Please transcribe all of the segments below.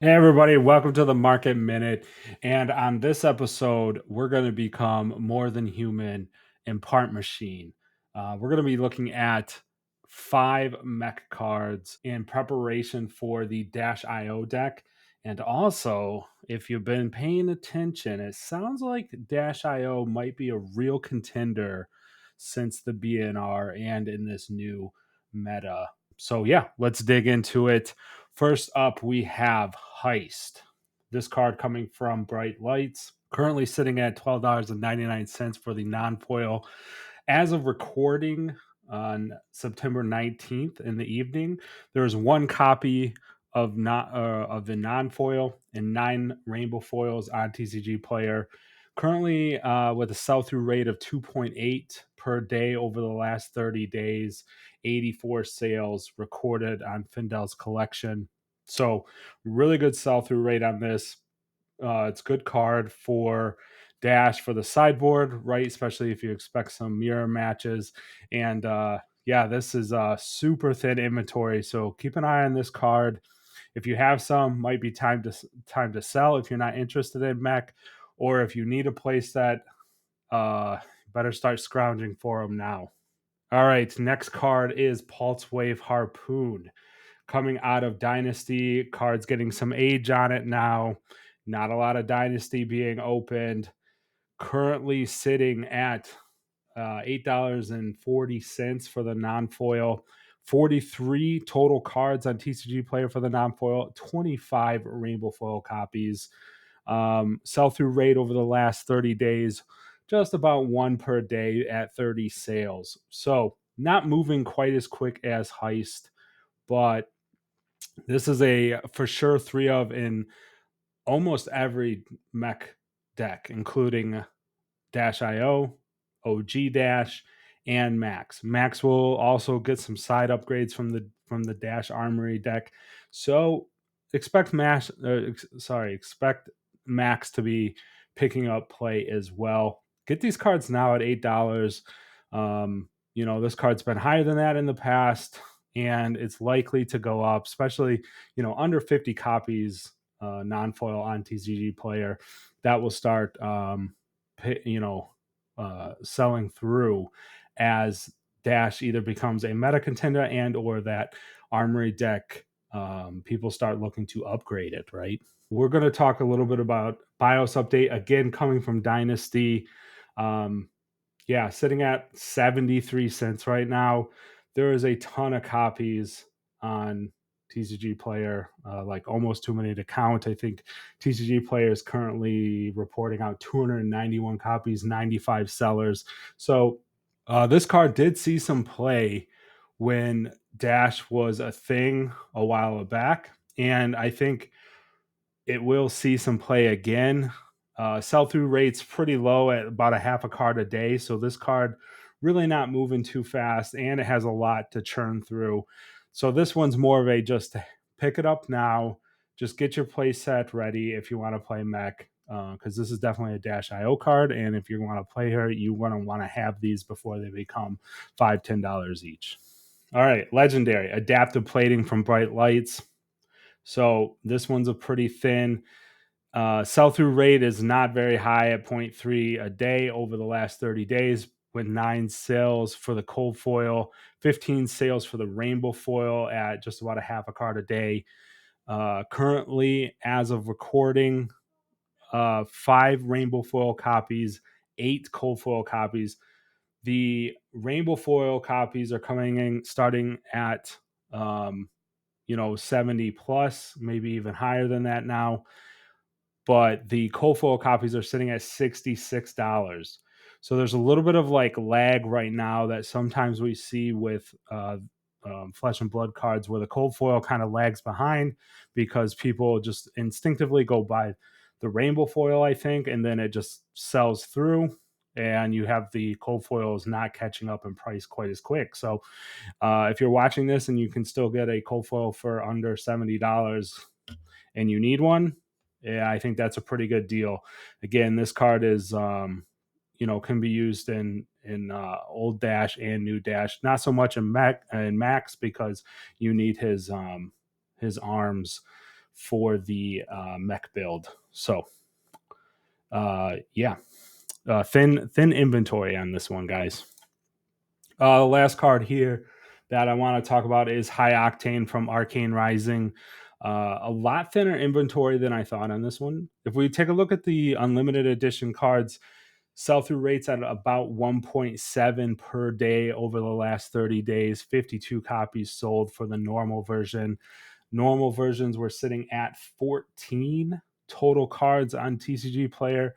Hey everybody, welcome to the Market Minute. And on this episode, we're going to become more than human and part machine. We're going to be looking at 5 mech cards in preparation for the Dash IO deck. And also, if you've been paying attention, it sounds like Dash IO might be a real contender since the BNR and in this new meta. So, yeah, let's dig into it. First up, we have Heist. This card coming from Bright Lights, currently sitting at $12.99 for the non foil. As of recording on September 19th in the evening, there is one copy of not of the non foil and 9 rainbow foils on TCG Player. Currently, with a sell through rate of 2.8 per day over the last 30 days, 84 sales recorded on Findel's collection. So, really good sell through rate on this. It's a good card for Dash for the sideboard, right? Especially if you expect some mirror matches. And yeah, this is a super thin inventory. So keep an eye on this card. If you have some, might be time to sell if you're not interested in Mech, or if you need a play set, better start scrounging for them now. All right, next card is Pulsewave Harpoon coming out of Dynasty. Cards getting some age on it now. Not a lot of Dynasty being opened. Currently sitting at $8.40 for the non-foil. 43 total cards on TCG Player for the non-foil. 25 rainbow foil copies. Sell-through rate over the last 30 days, just about one per day at 30 sales. So not moving quite as quick as Heist, but this is a for sure 3 of in almost every mech deck, including Dash IO, OG Dash, and Max. Max will also get some side upgrades from the Dash Armory deck. So expect Max to be picking up play as well. Get these cards now at $8. This card's been higher than that in the past, and it's likely to go up, especially under 50 copies non-foil on TCG Player. That will start selling through as Dash either becomes a meta contender and or that Armory deck people start looking to upgrade it, right? We're going to talk a little bit about BIOS update, again coming from Dynasty. Um, yeah, sitting at 73 cents right now. There is a ton of copies on TCG Player, like almost too many to count. I think TCG Player is currently reporting out 291 copies, 95 sellers. So this card did see some play when Dash was a thing a while back. And I think it will see some play again. Sell through rates pretty low at about a half a card a day. So this card really not moving too fast, and it has a lot to churn through. So this one's more of a just pick it up now. Just get your play set ready if you want to play Mech, because this is definitely a Dash IO card. And if you want to play her, you want to have these before they become $5-10 each. All right, legendary adaptive plating from Bright Lights. So this one's a pretty thin. Sell through rate is not very high at 0.3 a day over the last 30 days, with 9 sales for the cold foil, 15 sales for the rainbow foil at just about a half a card a day. Currently, as of recording, 5 rainbow foil copies, 8 cold foil copies. The rainbow foil copies are coming in starting at 70 plus, maybe even higher than that now. But the cold foil copies are sitting at $66. So there's a little bit of like lag right now that sometimes we see with flesh and blood cards where the cold foil kind of lags behind because people just instinctively go by the rainbow foil, I think, and then it just sells through. And you have the cold foils not catching up in price quite as quick. So if you're watching this and you can still get a cold foil for under $70 and you need one, yeah, I think that's a pretty good deal. Again, this card is can be used in old Dash and new Dash. Not so much in Max because you need his arms for the Mech build. So yeah, thin inventory on this one, guys. The last card here that I want to talk about is High Octane from Arcane Rising. A lot thinner inventory than I thought on this one. If we take a look at the unlimited edition cards, sell through rates at about 1.7 per day over the last 30 days, 52 copies sold for the normal version. Normal versions were sitting at 14 total cards on TCG Player.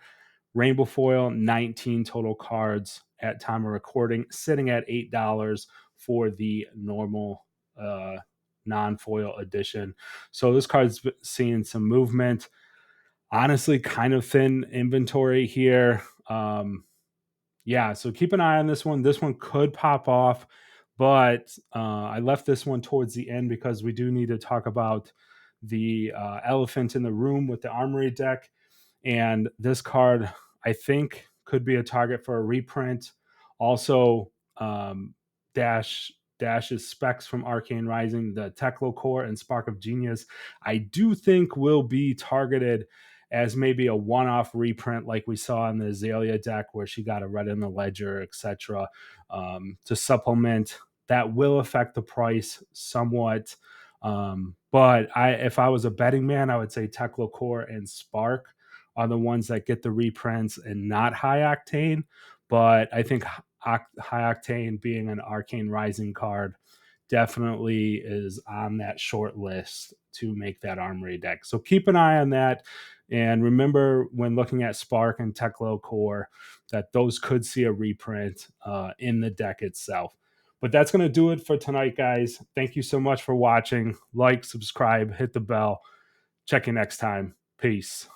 Rainbow Foil, 19 total cards at time of recording, sitting at $8 for the normal non-foil edition. So this card's seeing some movement. Honestly, kind of thin inventory here. Yeah, so keep an eye on this one. This one could pop off, but I left this one towards the end because we do need to talk about the elephant in the room with the Armory deck. And this card, I think, could be a target for a reprint. Also, Dash's specs from Arcane Rising, the Teklo Core and Spark of Genius, I do think will be targeted as maybe a one-off reprint like we saw in the Azalea deck where she got a red in the ledger, etc. To supplement. That will affect the price somewhat. But if I was a betting man, I would say Teklo Core and Spark are the ones that get the reprints and not High Octane. But I think High Octane being an Arcane Rising card definitely is on that short list to make that Armory deck. So keep an eye on that. And remember, when looking at Spark and Teklo Core, that those could see a reprint in the deck itself. But that's going to do it for tonight, guys. Thank you so much for watching. Like, subscribe, hit the bell. Check you next time. Peace.